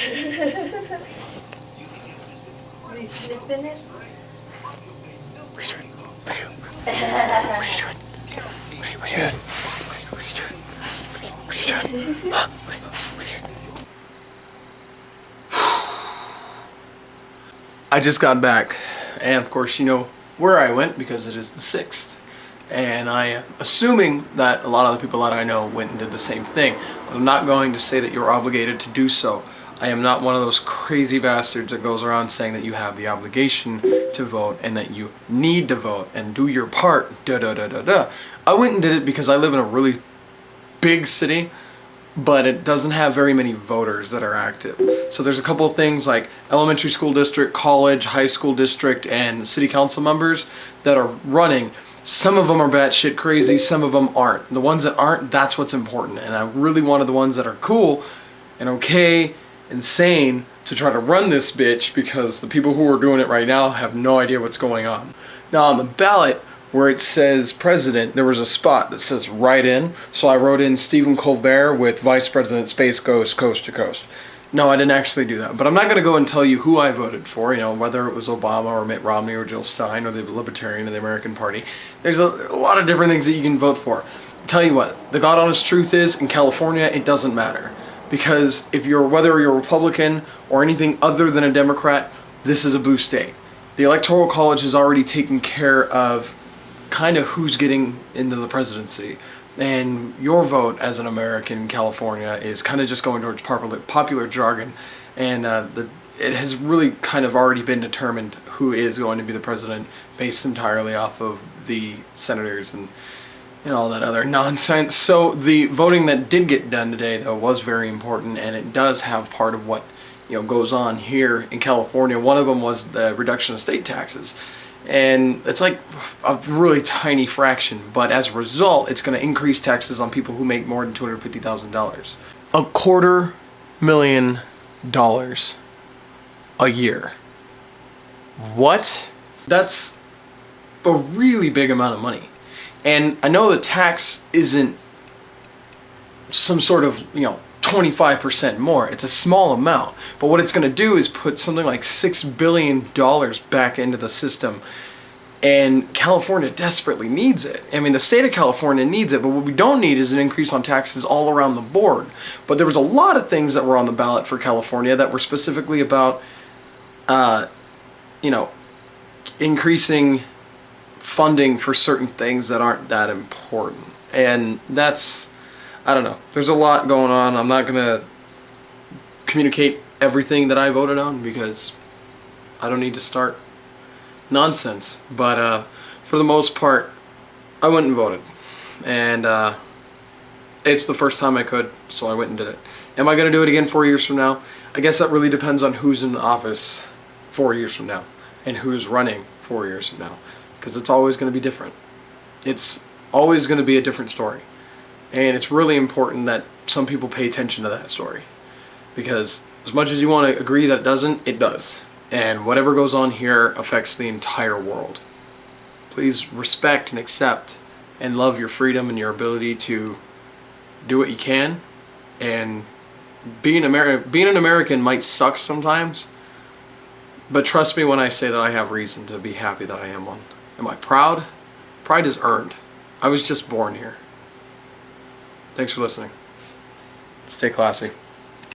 You sniffing it? I just got back, and of course you know where I went because it is the 6th. And I am assuming that a lot of the people that I know went and did the same thing. But I'm not going to say that you're obligated to do so. I am not one of those crazy bastards that goes around saying that you have the obligation to vote and that you need to vote and do your part, da da da da da. I went and did it because I live in a really big city, but it doesn't have very many voters that are active. So there's a couple of things like elementary school district, college, high school district, and city council members that are running. Some of them are batshit crazy, some of them aren't. The ones that aren't, that's what's important. And I really wanted the ones that are cool and okay and sane to try to run this bitch because the people who are doing it right now have no idea what's going on. Now on the ballot, where it says president, there was a spot that says write in. So I wrote in Stephen Colbert with Vice President Space Ghost Coast to Coast. No, I didn't actually do that. But I'm not going to go and tell you who I voted for, you know, whether it was Obama or Mitt Romney or Jill Stein or the Libertarian or the American Party. There's a lot of different things that you can vote for. Tell you what, the God honest truth is, in California, it doesn't matter. Because whether you're a Republican or anything other than a Democrat, this is a blue state. The Electoral College has already taken care of kind of who's getting into the presidency. And your vote as an American in California is kind of just going towards popular jargon. And it has really kind of already been determined who is going to be the president based entirely off of the senators and all that other nonsense. So the voting that did get done today, though, was very important, and it does have part of what goes on here in California. One of them was the reduction of state taxes. And it's like a really tiny fraction, but as a result, it's going to increase taxes on people who make more than $250,000. $250,000 a year. What? That's a really big amount of money. And I know the tax isn't some sort of, 25% more. It's a small amount. But what it's going to do is put something like $6 billion back into the system. And California desperately needs it. I mean, the state of California needs it, but what we don't need is an increase on taxes all around the board. But there was a lot of things that were on the ballot for California that were specifically about, increasing funding for certain things that aren't that important. And that's, I don't know. There's a lot going on. I'm not going to communicate everything that I voted on because I don't need to start nonsense. But for the most part, I went and voted. And it's the first time I could, so I went and did it. Am I going to do it again 4 years from now? I guess that really depends on who's in office 4 years from now and who's running 4 years from now. Because it's always going to be different. It's always going to be a different story. And it's really important that some people pay attention to that story. Because as much as you want to agree that it doesn't, it does. And whatever goes on here affects the entire world. Please respect and accept and love your freedom and your ability to do what you can. And being an American might suck sometimes. But trust me when I say that I have reason to be happy that I am one. Am I proud? Pride is earned. I was just born here. Thanks for listening. Stay classy.